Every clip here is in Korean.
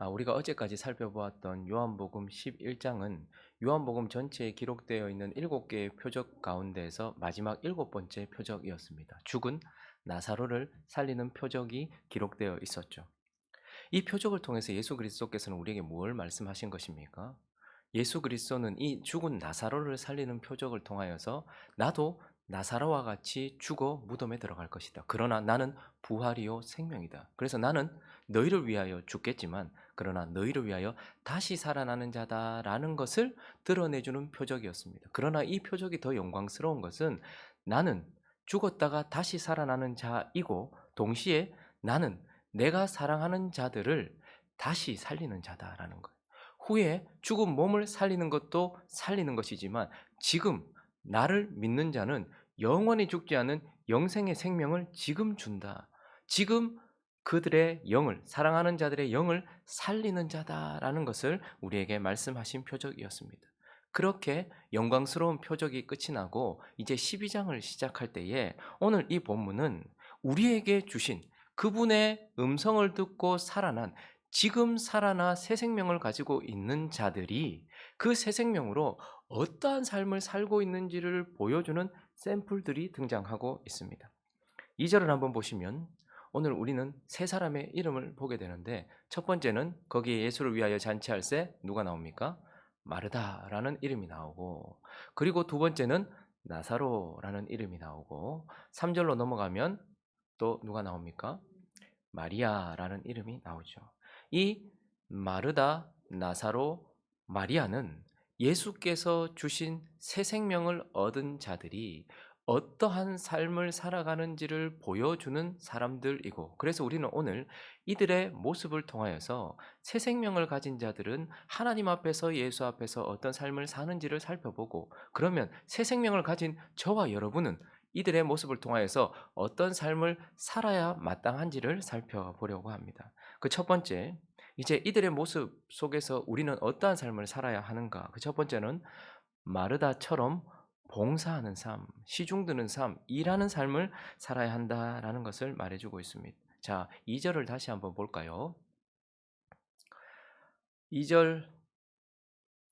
우리가 어제까지 살펴보았던 요한복음 11장은 요한복음 전체에 기록되어 있는 7개의 표적 가운데에서 마지막 7번째 표적이었습니다. 죽은 나사로를 살리는 표적이 기록되어 있었죠. 이 표적을 통해서 예수 그리스도께서는 우리에게 뭘 말씀하신 것입니까? 예수 그리스도는 이 죽은 나사로를 살리는 표적을 통하여서 나도 나사로와 같이 죽어 무덤에 들어갈 것이다. 그러나 나는 부활이요 생명이다. 그래서 나는 너희를 위하여 죽겠지만 그러나 너희를 위하여 다시 살아나는 자다라는 것을 드러내주는 표적이었습니다. 그러나 이 표적이 더 영광스러운 것은 나는 죽었다가 다시 살아나는 자이고 동시에 나는 내가 사랑하는 자들을 다시 살리는 자다라는 거예요. 후에 죽은 몸을 살리는 것도 살리는 것이지만 지금 나를 믿는 자는 영원히 죽지 않은 영생의 생명을 지금 준다. 지금 그들의 영을 사랑하는 자들의 영을 살리는 자다라는 것을 우리에게 말씀하신 표적이었습니다. 그렇게 영광스러운 표적이 끝이 나고 이제 12장을 시작할 때에 오늘 이 본문은 우리에게 주신 그분의 음성을 듣고 살아난 지금 살아나 새 생명을 가지고 있는 자들이 그 새 생명으로 어떠한 삶을 살고 있는지를 보여주는 샘플들이 등장하고 있습니다. 2절을 한번 보시면 오늘 우리는 세 사람의 이름을 보게 되는데 첫 번째는 거기에 예수를 위하여 잔치할 새 누가 나옵니까? 마르다라는 이름이 나오고 그리고 두 번째는 나사로라는 이름이 나오고 3절로 넘어가면 또 누가 나옵니까? 마리아라는 이름이 나오죠. 이 마르다, 나사로, 마리아는 예수께서 주신 새 생명을 얻은 자들이 어떠한 삶을 살아가는지를 보여주는 사람들이고 그래서 우리는 오늘 이들의 모습을 통하여서 새 생명을 가진 자들은 하나님 앞에서 예수 앞에서 어떤 삶을 사는지를 살펴보고 그러면 새 생명을 가진 저와 여러분은 이들의 모습을 통하여서 어떤 삶을 살아야 마땅한지를 살펴보려고 합니다. 그 첫 번째, 이제 이들의 모습 속에서 우리는 어떠한 삶을 살아야 하는가? 그 첫 번째는 마르다처럼 봉사하는 삶, 시중 드는 삶, 일하는 삶을 살아야 한다라는 것을 말해주고 있습니다. 자, 2절을 다시 한번 볼까요? 2절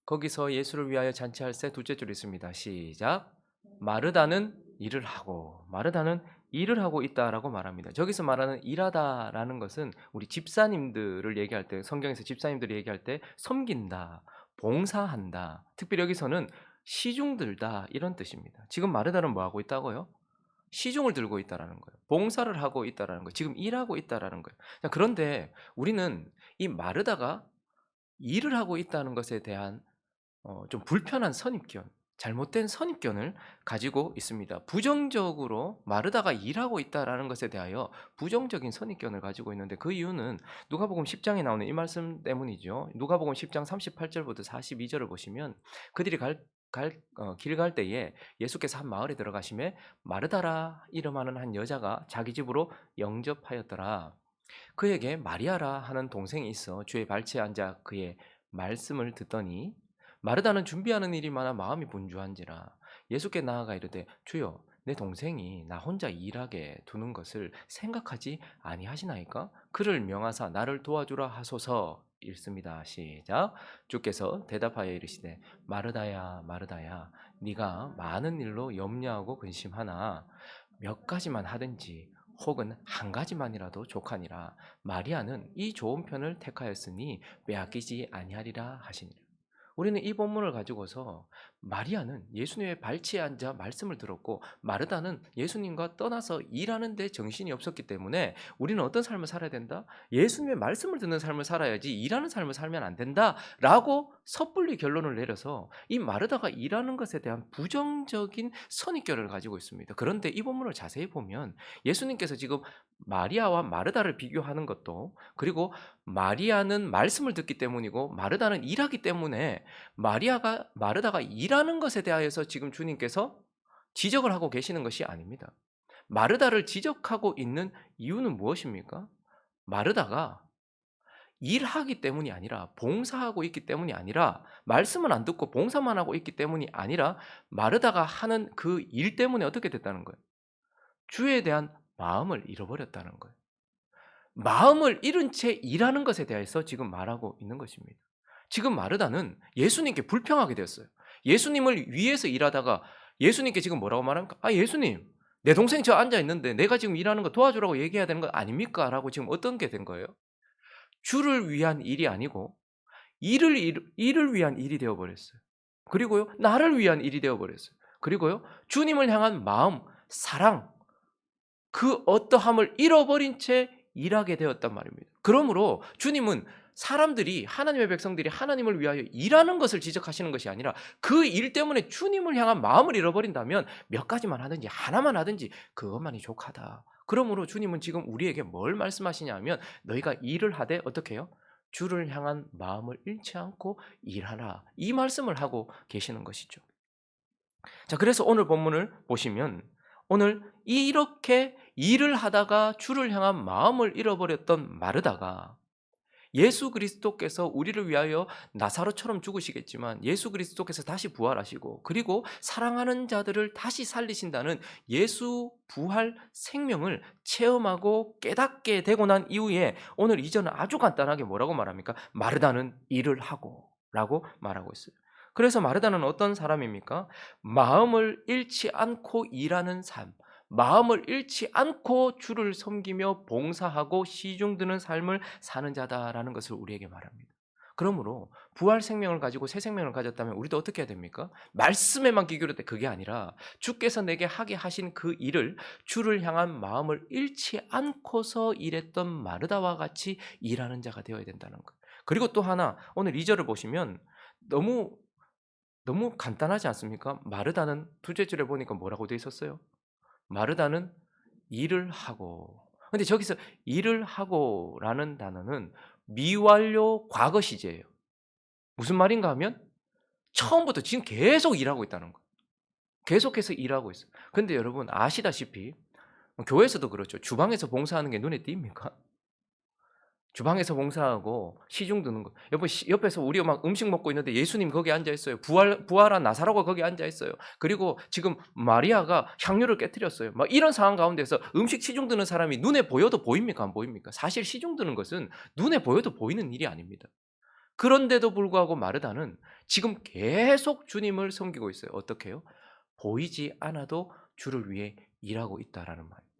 거기서 예수를 위하여 잔치할 새 둘째 줄 있습니다. 시작. 마르다는 일을 하고 마르다는 일을 하고 있다라고 말합니다. 저기서 말하는 일하다라는 것은 우리 집사님들을 얘기할 때 성경에서 집사님들을 얘기할 때 섬긴다, 봉사한다. 특별히 여기서는 시중 들다 이런 뜻입니다. 지금 마르다는 뭐 하고 있다고요? 시중을 들고 있다라는 거예요. 봉사를 하고 있다라는 거예요. 지금 일하고 있다라는 거예요. 자, 그런데 우리는 이 마르다가 일을 하고 있다는 것에 대한 좀 불편한 선입견, 잘못된 선입견을 가지고 있습니다. 부정적으로 마르다가 일하고 있다라는 것에 대하여 부정적인 선입견을 가지고 있는데 그 이유는 누가복음 10장에 나오는 이 말씀 때문이죠. 누가복음 10장 38절부터 42절을 보시면 그들이 길 갈 때에 예수께서 한 마을에 들어가심에 마르다라 이름하는 한 여자가 자기 집으로 영접하였더라. 그에게 마리아라 하는 동생이 있어 주의 발치에 앉아 그의 말씀을 듣더니 마르다는 준비하는 일이 많아 마음이 분주한지라 예수께 나아가 이르되 주여 내 동생이 나 혼자 일하게 두는 것을 생각하지 아니하시나이까? 그를 명하사 나를 도와주라 하소서. 읽습니다. 시작. 주께서 대답하여 이르시되 마르다야 마르다야 네가 많은 일로 염려하고 근심하나 몇 가지만 하든지 혹은 한 가지만이라도 족하니라. 마리아는 이 좋은 편을 택하였으니 빼앗기지 아니하리라 하시니라. 우리는 이 본문을 가지고서 마리아는 예수님의 발치에 앉아 말씀을 들었고 마르다는 예수님과 떠나서 일하는 데 정신이 없었기 때문에 우리는 어떤 삶을 살아야 된다? 예수님의 말씀을 듣는 삶을 살아야지 일하는 삶을 살면 안 된다라고 섣불리 결론을 내려서 이 마르다가 일하는 것에 대한 부정적인 선입견을 가지고 있습니다. 그런데 이 본문을 자세히 보면 예수님께서 지금 마리아와 마르다를 비교하는 것도 그리고 마리아는 말씀을 듣기 때문이고 마르다는 일하기 때문에 마르다가 일하는 것에 대하여서 지금 주님께서 지적을 하고 계시는 것이 아닙니다. 마르다를 지적하고 있는 이유는 무엇입니까? 마르다가 일하기 때문이 아니라 봉사하고 있기 때문이 아니라 말씀은 안 듣고 봉사만 하고 있기 때문이 아니라 마르다가 하는 그 일 때문에 어떻게 됐다는 거예요? 주에 대한 마음을 잃어버렸다는 거예요. 마음을 잃은 채 일하는 것에 대해서 지금 말하고 있는 것입니다. 지금 마르다는 예수님께 불평하게 되었어요. 예수님을 위해서 일하다가 예수님께 지금 뭐라고 말합니까? 아, 예수님, 내 동생 저 앉아 있는데 내가 지금 일하는 거 도와주라고 얘기해야 되는 거 아닙니까? 라고 지금 어떤 게 된 거예요? 주를 위한 일이 아니고 일을 위한 일이 되어 버렸어요. 그리고요, 나를 위한 일이 되어 버렸어요. 그리고요, 주님을 향한 마음, 사랑, 그 어떠함을 잃어버린 채 일하게 되었단 말입니다. 그러므로 주님은 사람들이, 하나님의 백성들이 하나님을 위하여 일하는 것을 지적하시는 것이 아니라 그 일 때문에 주님을 향한 마음을 잃어버린다면 몇 가지만 하든지 하나만 하든지 그것만이 족하다. 그러므로 주님은 지금 우리에게 뭘 말씀하시냐 하면 너희가 일을 하되 어떻게 해요? 주를 향한 마음을 잃지 않고 일하라. 이 말씀을 하고 계시는 것이죠. 자, 그래서 오늘 본문을 보시면 오늘 이렇게 일을 하다가 주를 향한 마음을 잃어버렸던 마르다가 예수 그리스도께서 우리를 위하여 나사로처럼 죽으시겠지만 예수 그리스도께서 다시 부활하시고 그리고 사랑하는 자들을 다시 살리신다는 예수 부활 생명을 체험하고 깨닫게 되고 난 이후에 오늘 이전은 아주 간단하게 뭐라고 말합니까? 마르다는 일을 하고 라고 말하고 있어요. 그래서 마르다는 어떤 사람입니까? 마음을 잃지 않고 일하는 삶, 마음을 잃지 않고 주를 섬기며 봉사하고 시중 드는 삶을 사는 자다라는 것을 우리에게 말합니다. 그러므로 부활 생명을 가지고 새 생명을 가졌다면 우리도 어떻게 해야 됩니까? 말씀에만 귀 기울일 때 그게 아니라 주께서 내게 하게 하신 그 일을 주를 향한 마음을 잃지 않고서 일했던 마르다와 같이 일하는 자가 되어야 된다는 것. 그리고 또 하나 오늘 2절을 보시면 너무 간단하지 않습니까? 마르다는 둘째 줄에 보니까 뭐라고 되어 있었어요? 마르다는 일을 하고. 근데 저기서 일을 하고라는 단어는 미완료 과거 시제예요. 무슨 말인가 하면 처음부터 지금 계속 일하고 있다는 거예요. 계속해서 일하고 있어요. 근데 여러분 아시다시피 교회에서도 그렇죠. 주방에서 봉사하는 게 눈에 띕니까? 주방에서 봉사하고 시중 드는 거. 옆에서 우리 막 음식 먹고 있는데 예수님 거기 앉아 있어요. 부활한 나사로가 거기 앉아 있어요. 그리고 지금 마리아가 향유를 깨뜨렸어요. 막 이런 상황 가운데서 음식 시중 드는 사람이 눈에 보여도 보입니까? 안 보입니까? 사실 시중 드는 것은 눈에 보여도 보이는 일이 아닙니다. 그런데도 불구하고 마르다는 지금 계속 주님을 섬기고 있어요. 어떻게 해요? 보이지 않아도 주를 위해 일하고 있다라는 말입니다.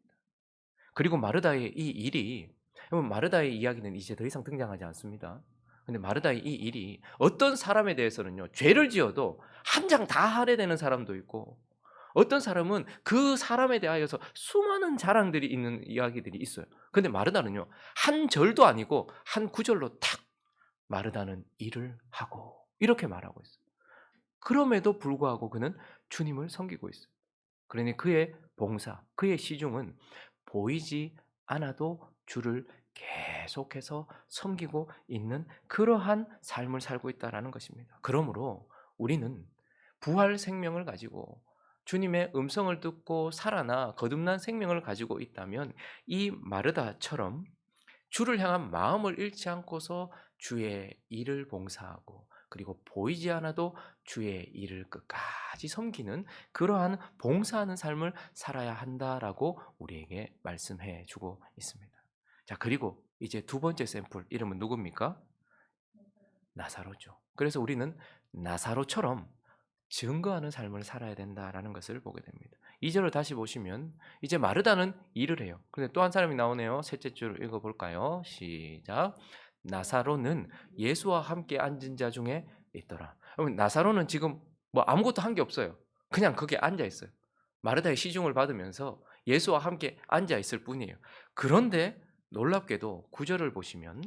그리고 마르다의 이 일이, 여러분 마르다의 이야기는 이제 더 이상 등장하지 않습니다. 근데 마르다의 이 일이 어떤 사람에 대해서는요, 죄를 지어도 한 장 다 할애되는 사람도 있고 어떤 사람은 그 사람에 대하여서 수많은 자랑들이 있는 이야기들이 있어요. 근데 마르다는요, 한 절도 아니고 한 구절로 탁 마르다는 일을 하고 이렇게 말하고 있어요. 그럼에도 불구하고 그는 주님을 섬기고 있어요. 그러니 그의 봉사, 그의 시중은 보이지 않아도 주를 계속해서 섬기고 있는 그러한 삶을 살고 있다라는 것입니다. 그러므로 우리는 부활 생명을 가지고 주님의 음성을 듣고 살아나 거듭난 생명을 가지고 있다면 이 마르다처럼 주를 향한 마음을 잃지 않고서 주의 일을 봉사하고 그리고 보이지 않아도 주의 일을 끝까지 섬기는 그러한 봉사하는 삶을 살아야 한다라고 우리에게 말씀해 주고 있습니다. 자, 그리고 이제 두 번째 샘플 이름은 누굽니까? 나사로죠. 그래서 우리는 나사로처럼 증거하는 삶을 살아야 된다라는 것을 보게 됩니다. 2절을 다시 보시면 이제 마르다는 일을 해요. 근데 또 한 사람이 나오네요. 셋째 줄 읽어볼까요? 시작. 나사로는 예수와 함께 앉은 자 중에 있더라. 여러분 나사로는 지금 뭐 아무것도 한 게 없어요. 그냥 거기에 앉아 있어요. 마르다의 시중을 받으면서 예수와 함께 앉아 있을 뿐이에요. 그런데 놀랍게도 9절을 보시면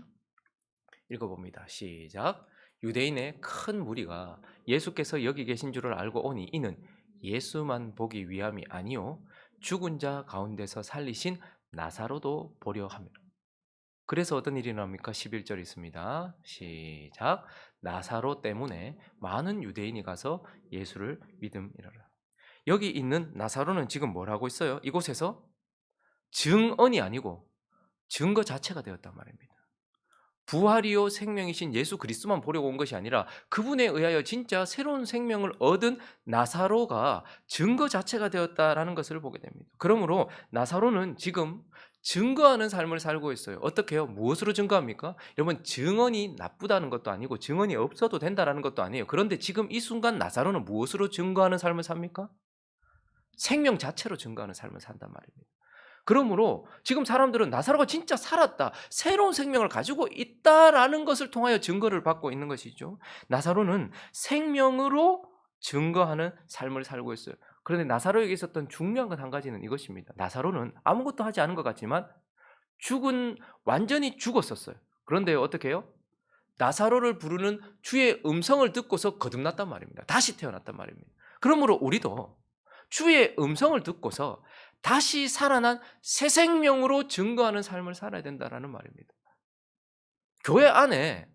읽어봅니다. 시작. 유대인의 큰 무리가 예수께서 여기 계신 줄을 알고 오니 이는 예수만 보기 위함이 아니요 죽은 자 가운데서 살리신 나사로도 보려 함이라. 그래서 어떤 일이 나옵니까? 11절 있습니다. 시작. 나사로 때문에 많은 유대인이 가서 예수를 믿음이라라. 여기 있는 나사로는 지금 뭘 하고 있어요? 이곳에서 증언이 아니고 증거 자체가 되었단 말입니다. 부활이요 생명이신 예수 그리스도만 보려고 온 것이 아니라 그분에 의하여 진짜 새로운 생명을 얻은 나사로가 증거 자체가 되었다라는 것을 보게 됩니다. 그러므로 나사로는 지금 증거하는 삶을 살고 있어요. 어떻게 해요? 무엇으로 증거합니까? 여러분 증언이 나쁘다는 것도 아니고 증언이 없어도 된다라는 것도 아니에요. 그런데 지금 이 순간 나사로는 무엇으로 증거하는 삶을 삽니까? 생명 자체로 증거하는 삶을 산단 말입니다. 그러므로 지금 사람들은 나사로가 진짜 살았다, 새로운 생명을 가지고 있다라는 것을 통하여 증거를 받고 있는 것이죠. 나사로는 생명으로 증거하는 삶을 살고 있어요. 그런데 나사로에게 있었던 중요한 건 한 가지는 이것입니다. 나사로는 아무것도 하지 않은 것 같지만 완전히 죽었었어요. 그런데 어떻게 해요? 나사로를 부르는 주의 음성을 듣고서 거듭났단 말입니다. 다시 태어났단 말입니다. 그러므로 우리도 주의 음성을 듣고서 다시 살아난 새 생명으로 증거하는 삶을 살아야 된다라는 말입니다. 교회 안에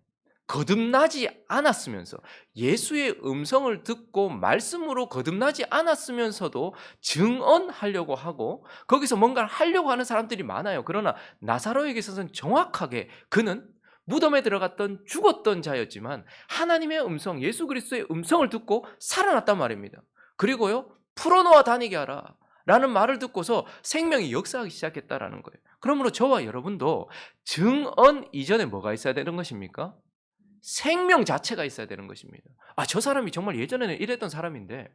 거듭나지 않았으면서 예수의 음성을 듣고 말씀으로 거듭나지 않았으면서도 증언하려고 하고 거기서 뭔가를 하려고 하는 사람들이 많아요. 그러나 나사로에게 있어서는 정확하게 그는 무덤에 들어갔던 죽었던 자였지만 하나님의 음성, 예수 그리스도의 음성을 듣고 살아났단 말입니다. 그리고요, 풀어놓아 다니게 하라 라는 말을 듣고서 생명이 역사하기 시작했다라는 거예요. 그러므로 저와 여러분도 증언 이전에 뭐가 있어야 되는 것입니까? 생명 자체가 있어야 되는 것입니다. 아, 저 사람이 정말 예전에는 이랬던 사람인데,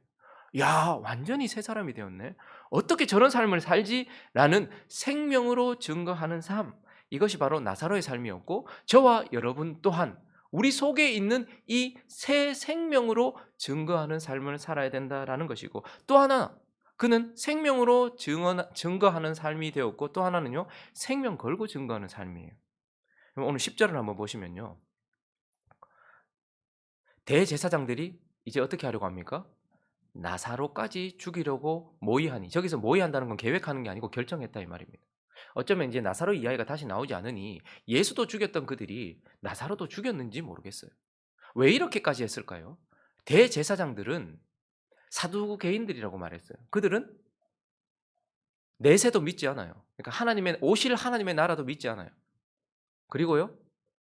야, 완전히 새 사람이 되었네. 어떻게 저런 삶을 살지? 라는 생명으로 증거하는 삶. 이것이 바로 나사로의 삶이었고, 저와 여러분 또한 우리 속에 있는 이 새 생명으로 증거하는 삶을 살아야 된다라는 것이고, 또 하나, 그는 생명으로 증거하는 삶이 되었고, 또 하나는요, 생명 걸고 증거하는 삶이에요. 오늘 10절을 한번 보시면요. 대제사장들이 이제 어떻게 하려고 합니까? 나사로까지 죽이려고 모의하니, 저기서 모의한다는 건 계획하는 게 아니고 결정했다 이 말입니다. 어쩌면 이제 나사로 이야기가 다시 나오지 않으니 예수도 죽였던 그들이 나사로도 죽였는지 모르겠어요. 왜 이렇게까지 했을까요? 대제사장들은 사두개인들이라고 말했어요. 그들은 내세도 믿지 않아요. 그러니까 오실 하나님의 나라도 믿지 않아요. 그리고요,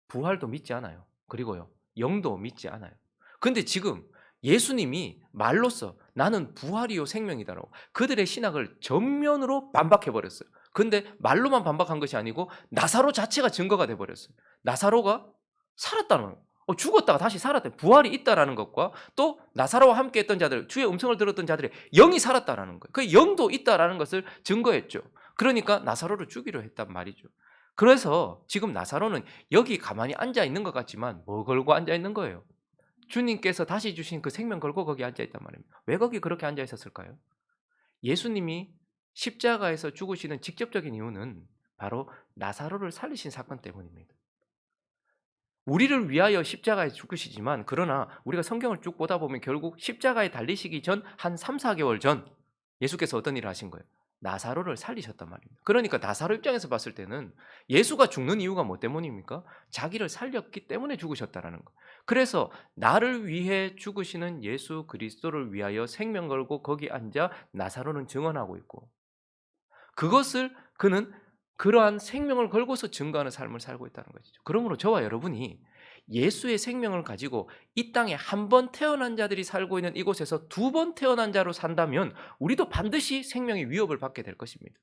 부활도 믿지 않아요. 그리고요, 영도 믿지 않아요. 근데 지금 예수님이 말로써 나는 부활이요 생명이다라고 그들의 신학을 전면으로 반박해 버렸어요. 근데 말로만 반박한 것이 아니고 나사로 자체가 증거가 돼 버렸어요. 나사로가 살았다는 거예요. 죽었다가 다시 살았다. 부활이 있다라는 것과 또 나사로와 함께 했던 자들, 주의 음성을 들었던 자들의 영이 살았다라는 거예요. 그 영도 있다라는 것을 증거했죠. 그러니까 나사로를 죽이려 했단 말이죠. 그래서 지금 나사로는 여기 가만히 앉아 있는 것 같지만 뭐 걸고 앉아 있는 거예요? 주님께서 다시 주신 그 생명 걸고 거기 앉아 있단 말입니다. 왜 거기 그렇게 앉아 있었을까요? 예수님이 십자가에서 죽으시는 직접적인 이유는 바로 나사로를 살리신 사건 때문입니다. 우리를 위하여 십자가에 죽으시지만 그러나 우리가 성경을 쭉 보다 보면 결국 십자가에 달리시기 전 한 3, 4개월 전 예수께서 어떤 일을 하신 거예요? 나사로를 살리셨단 말입니다. 그러니까 나사로 입장에서 봤을 때는 예수가 죽는 이유가 뭐 때문입니까? 자기를 살렸기 때문에 죽으셨다라는 거. 그래서 나를 위해 죽으시는 예수 그리스도를 위하여 생명 걸고 거기 앉아 나사로는 증언하고 있고 그것을 그는 그러한 생명을 걸고서 증거하는 삶을 살고 있다는 것이죠. 그러므로 저와 여러분이 예수의 생명을 가지고 이 땅에 한 번 태어난 자들이 살고 있는 이곳에서 두 번 태어난 자로 산다면 우리도 반드시 생명의 위협을 받게 될 것입니다.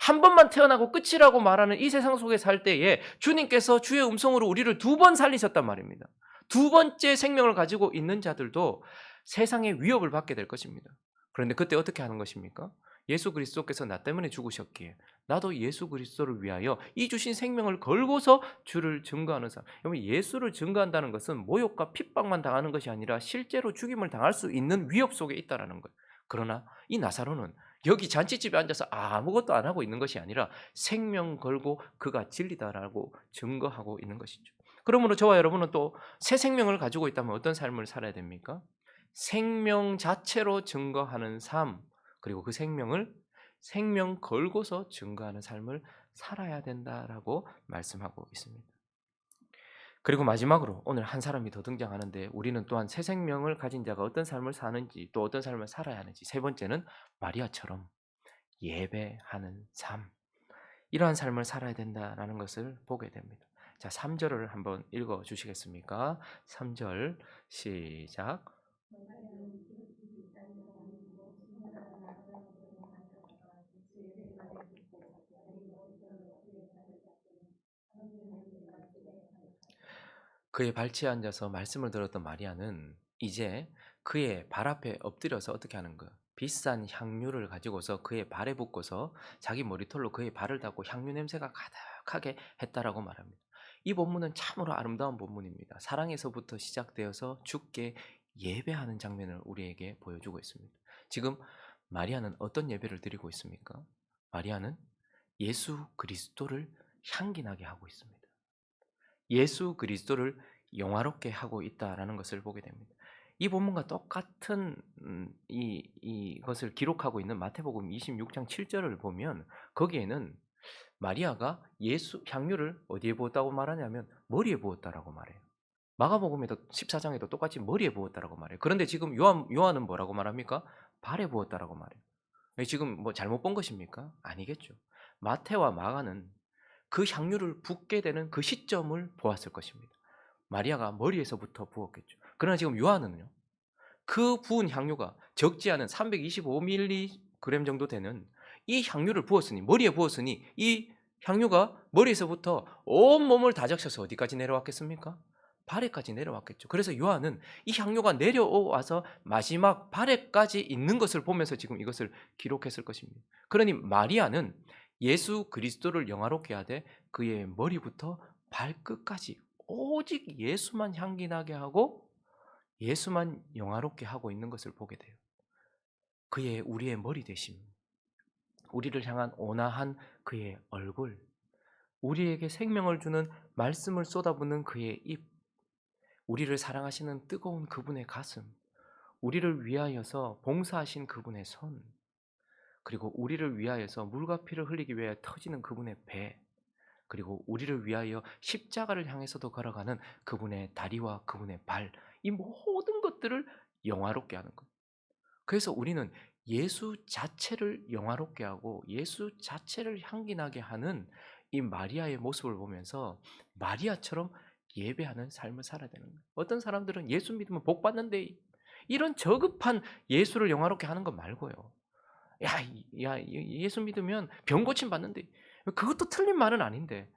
한 번만 태어나고 끝이라고 말하는 이 세상 속에 살 때에 주님께서 주의 음성으로 우리를 두 번 살리셨단 말입니다. 두 번째 생명을 가지고 있는 자들도 세상의 위협을 받게 될 것입니다. 그런데 그때 어떻게 하는 것입니까? 예수 그리스도께서 나 때문에 죽으셨기에 나도 예수 그리스도를 위하여 이 주신 생명을 걸고서 주를 증거하는 사람. 여러분, 예수를 증거한다는 것은 모욕과 핍박만 당하는 것이 아니라 실제로 죽임을 당할 수 있는 위협 속에 있다라는 거예요. 그러나 이 나사로는 여기 잔치집에 앉아서 아무것도 안 하고 있는 것이 아니라 생명 걸고 그가 진리다라고 증거하고 있는 것이죠. 그러므로 저와 여러분은 또 새 생명을 가지고 있다면 어떤 삶을 살아야 됩니까? 생명 자체로 증거하는 삶, 그리고 그 생명을 생명 걸고서 증거하는 삶을 살아야 된다라고 말씀하고 있습니다. 그리고 마지막으로 오늘 한 사람이 더 등장하는데 우리는 또한 새 생명을 가진 자가 어떤 삶을 사는지 또 어떤 삶을 살아야 하는지 세 번째는 마리아처럼 예배하는 삶, 이러한 삶을 살아야 된다라는 것을 보게 됩니다. 자, 3절을 한번 읽어 주시겠습니까? 3절 시작. 그의 발치에 앉아서 말씀을 들었던 마리아는 이제 그의 발 앞에 엎드려서 어떻게 하는 거야? 비싼 향유를 가지고서 그의 발에 붓고서 자기 머리털로 그의 발을 닦고 향유 냄새가 가득하게 했다라고 말합니다. 이 본문은 참으로 아름다운 본문입니다. 사랑에서부터 시작되어서 주께 예배하는 장면을 우리에게 보여주고 있습니다. 지금 마리아는 어떤 예배를 드리고 있습니까? 마리아는 예수 그리스도를 향기나게 하고 있습니다. 예수 그리스도를 영화롭게 하고 있다라는 것을 보게 됩니다. 이 본문과 똑같은 이것을 기록하고 있는 마태복음 26장 7절을 보면 거기에는 마리아가 예수 향유를 어디에 부었다고 말하냐면 머리에 부었다라고 말해요. 마가복음에도 14장에도 똑같이 머리에 부었다라고 말해요. 그런데 지금 요한은 뭐라고 말합니까? 발에 부었다라고 말해요. 지금 뭐 잘못 본 것입니까? 아니겠죠. 마태와 마가는 그 향유를 붓게 되는 그 시점을 보았을 것입니다. 마리아가 머리에서부터 부었겠죠. 그러나 지금 요한은요. 그 부은 향유가 적지 않은 325mg 정도 되는 이 향유를 부었으니 머리에 부었으니 이 향유가 머리에서부터 온 몸을 다 적셔서 어디까지 내려왔겠습니까? 발에까지 내려왔겠죠. 그래서 요한은 이 향유가 내려와서 마지막 발에까지 있는 것을 보면서 지금 이것을 기록했을 것입니다. 그러니 마리아는 예수 그리스도를 영화롭게 하되 그의 머리부터 발끝까지 오직 예수만 향기나게 하고 예수만 영화롭게 하고 있는 것을 보게 돼요. 그의 우리의 머리 대심, 우리를 향한 온화한 그의 얼굴, 우리에게 생명을 주는 말씀을 쏟아붓는 그의 입, 우리를 사랑하시는 뜨거운 그분의 가슴, 우리를 위하여서 봉사하신 그분의 손, 그리고 우리를 위하여서 물과 피를 흘리기 위해 터지는 그분의 배, 그리고 우리를 위하여 십자가를 향해서도 걸어가는 그분의 다리와 그분의 발, 이 모든 것들을 영화롭게 하는 것. 그래서 우리는 예수 자체를 영화롭게 하고 예수 자체를 향기나게 하는 이 마리아의 모습을 보면서 마리아처럼 예배하는 삶을 살아야 되는 거예요. 어떤 사람들은 예수 믿으면 복 받는데 이런 저급한 예수를 영화롭게 하는 것 말고요. 예수 믿으면 병 고침 받는데 그것도 틀린 말은 아닌데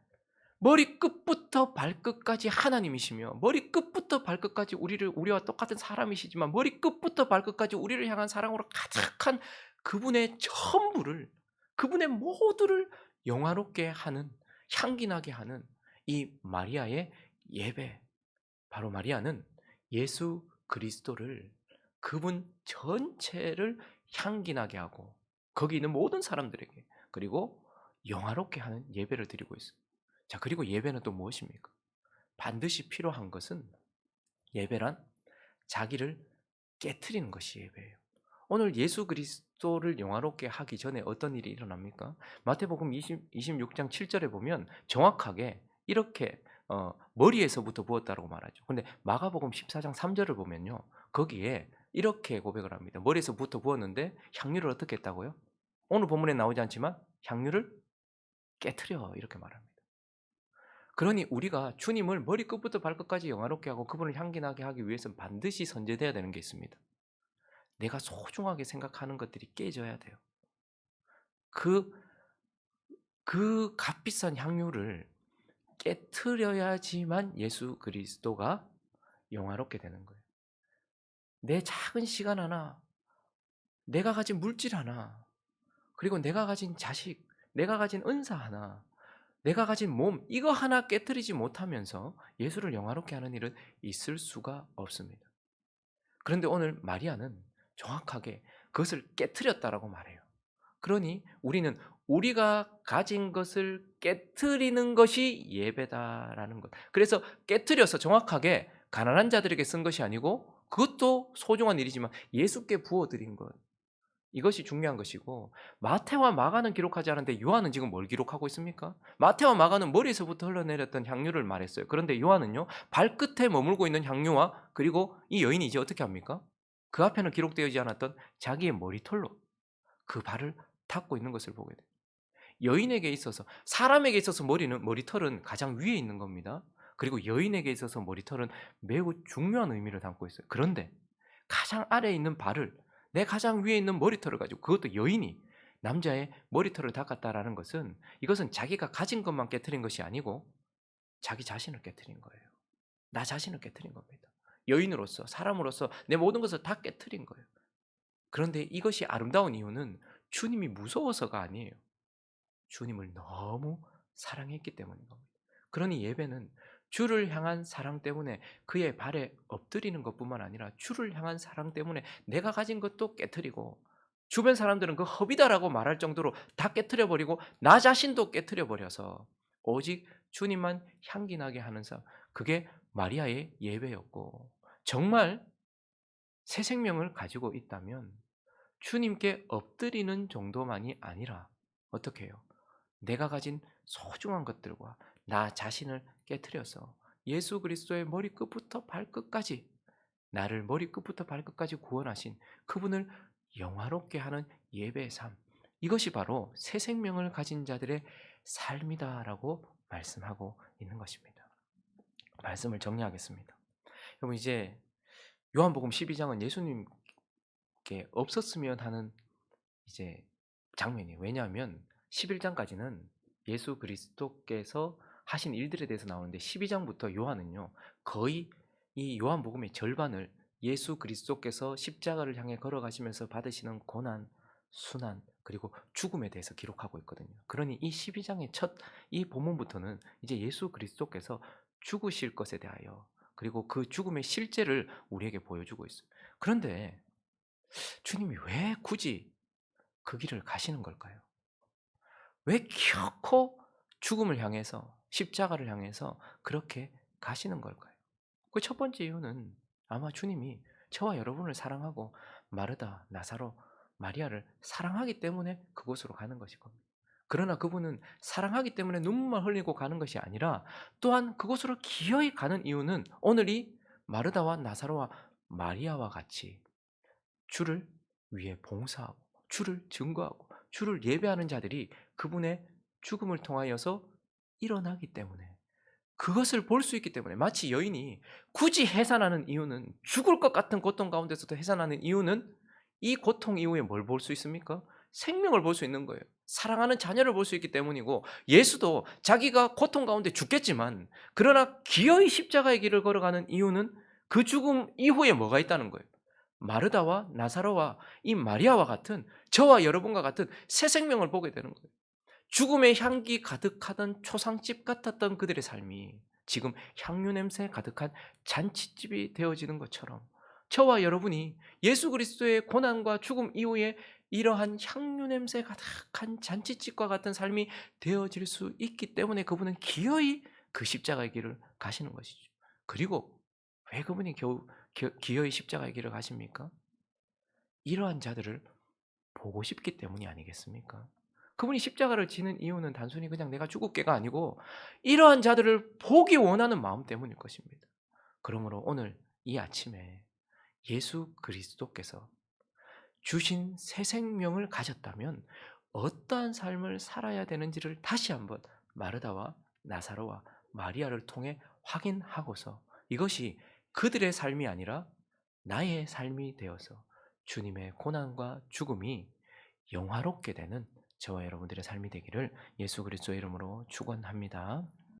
머리끝부터 발끝까지 하나님이시며 머리끝부터 발끝까지 우리와 똑같은 사람이시지만 머리끝부터 발끝까지 우리를 향한 사랑으로 가득한 그분의 전부를 그분의 모두를 영화롭게 하는 향기나게 하는 이 마리아의 예배. 바로 마리아는 예수 그리스도를 그분 전체를 향기나게 하고 거기 있는 모든 사람들에게 그리고 영화롭게 하는 예배를 드리고 있어요. 자, 그리고 예배는 또 무엇입니까? 반드시 필요한 것은 예배란 자기를 깨트리는 것이 예배예요. 오늘 예수 그리스도를 영화롭게 하기 전에 어떤 일이 일어납니까? 마태복음 26장 7절에 보면 정확하게 이렇게 머리에서부터 부었다고 말하죠. 근데 마가복음 14장 3절을 보면요. 거기에 이렇게 고백을 합니다. 머리에서부터 부었는데 향유를 어떻게 했다고요? 오늘 본문에 나오지 않지만 향유를 깨트려 이렇게 말합니다. 그러니 우리가 주님을 머리끝부터 발끝까지 영화롭게 하고 그분을 향기나게 하기 위해서는 반드시 선제돼야 되는 게 있습니다. 내가 소중하게 생각하는 것들이 깨져야 돼요. 그 값비싼 향유를 깨트려야지만 예수 그리스도가 영화롭게 되는 거예요. 내 작은 시간 하나, 내가 가진 물질 하나, 그리고 내가 가진 자식, 내가 가진 은사 하나, 내가 가진 몸, 이거 하나 깨트리지 못하면서 예수를 영화롭게 하는 일은 있을 수가 없습니다. 그런데 오늘 마리아는 정확하게 그것을 깨트렸다라고 말해요. 그러니 우리는 우리가 가진 것을 깨트리는 것이 예배다라는 것. 그래서 깨트려서 정확하게 가난한 자들에게 쓴 것이 아니고 그것도 소중한 일이지만 예수께 부어드린 것. 이것이 중요한 것이고 마태와 마가는 기록하지 않았는데 요한은 지금 뭘 기록하고 있습니까? 마태와 마가는 머리에서부터 흘러내렸던 향유를 말했어요. 그런데 요한은요. 발끝에 머물고 있는 향유와 그리고 이 여인이 이제 어떻게 합니까? 그 앞에는 기록되지 않았던 자기의 머리털로 그 발을 닦고 있는 것을 보게 돼요. 여인에게 있어서 사람에게 있어서 머리털은 가장 위에 있는 겁니다. 그리고 여인에게 있어서 머리털은 매우 중요한 의미를 담고 있어요. 그런데 가장 아래에 있는 발을 내 가장 위에 있는 머리털을 가지고 그것도 여인이 남자의 머리털을 닦았다라는 것은 이것은 자기가 가진 것만 깨트린 것이 아니고 자기 자신을 깨트린 거예요. 나 자신을 깨트린 겁니다. 여인으로서, 사람으로서 내 모든 것을 다 깨트린 거예요. 그런데 이것이 아름다운 이유는 주님이 무서워서가 아니에요. 주님을 너무 사랑했기 때문인 겁니다. 그러니 예배는 주를 향한 사랑 때문에 그의 발에 엎드리는 것뿐만 아니라 주를 향한 사랑 때문에 내가 가진 것도 깨트리고, 주변 사람들은 그 허비다라고 말할 정도로 다 깨트려 버리고 나 자신도 깨트려 버려서 오직 주님만 향기 나게 하는 삶, 그게 마리아의 예배였고, 정말 새 생명을 가지고 있다면 주님께 엎드리는 정도만이 아니라 어떻게 해요? 내가 가진 소중한 것들과 나 자신을 깨트려서 예수 그리스도의 머리끝부터 발끝까지, 나를 머리끝부터 발끝까지 구원하신 그분을 영화롭게 하는 예배의 삶, 이것이 바로 새 생명을 가진 자들의 삶이다라고 말씀하고 있는 것입니다. 말씀을 정리하겠습니다. 여러분, 이제 요한복음 12장은 예수님께 없었으면 하는 이제 장면이에요. 왜냐하면 11장까지는 예수 그리스도께서 하신 일들에 대해서 나오는데, 12장부터 요한은요, 거의 이 요한복음의 절반을 예수 그리스도께서 십자가를 향해 걸어가시면서 받으시는 고난, 순환, 그리고 죽음에 대해서 기록하고 있거든요. 그러니 이 12장의 첫 이 본문부터는 이제 예수 그리스도께서 죽으실 것에 대하여, 그리고 그 죽음의 실제를 우리에게 보여주고 있어요. 그런데 주님이 왜 굳이 그 길을 가시는 걸까요? 왜 결코 죽음을 향해서, 십자가를 향해서 그렇게 가시는 걸까요? 그 첫 번째 이유는 아마 주님이 저와 여러분을 사랑하고 마르다, 나사로, 마리아를 사랑하기 때문에 그곳으로 가는 것일 겁니다. 그러나 그분은 사랑하기 때문에 눈물만 흘리고 가는 것이 아니라, 또한 그곳으로 기어이 가는 이유는 오늘 이 마르다와 나사로와 마리아와 같이 주를 위해 봉사하고 주를 증거하고 주를 예배하는 자들이 그분의 죽음을 통하여서 일어나기 때문에, 그것을 볼 수 있기 때문에, 마치 여인이 굳이 해산하는 이유는, 죽을 것 같은 고통 가운데서도 해산하는 이유는 이 고통 이후에 뭘 볼 수 있습니까? 생명을 볼 수 있는 거예요. 사랑하는 자녀를 볼 수 있기 때문이고, 예수도 자기가 고통 가운데 죽겠지만 그러나 기어이 십자가의 길을 걸어가는 이유는 그 죽음 이후에 뭐가 있다는 거예요. 마르다와 나사로와 이 마리아와 같은, 저와 여러분과 같은 새 생명을 보게 되는 거예요. 죽음의 향기 가득하던 초상집 같았던 그들의 삶이 지금 향유 냄새 가득한 잔치집이 되어지는 것처럼, 저와 여러분이 예수 그리스도의 고난과 죽음 이후에 이러한 향유 냄새 가득한 잔치집과 같은 삶이 되어질 수 있기 때문에 그분은 기어이 그 십자가의 길을 가시는 것이죠. 그리고 왜 그분이 기어이 십자가의 길을 가십니까? 이러한 자들을 보고 싶기 때문이 아니겠습니까? 그분이 십자가를 지는 이유는 단순히 그냥 내가 죽을 게가 아니고 이러한 자들을 보기 원하는 마음 때문일 것입니다. 그러므로 오늘 이 아침에 예수 그리스도께서 주신 새 생명을 가졌다면 어떠한 삶을 살아야 되는지를 다시 한번 마르다와 나사로와 마리아를 통해 확인하고서, 이것이 그들의 삶이 아니라 나의 삶이 되어서 주님의 고난과 죽음이 영화롭게 되는 저와 여러분들의 삶이 되기를 예수 그리스도의 이름으로 축원합니다.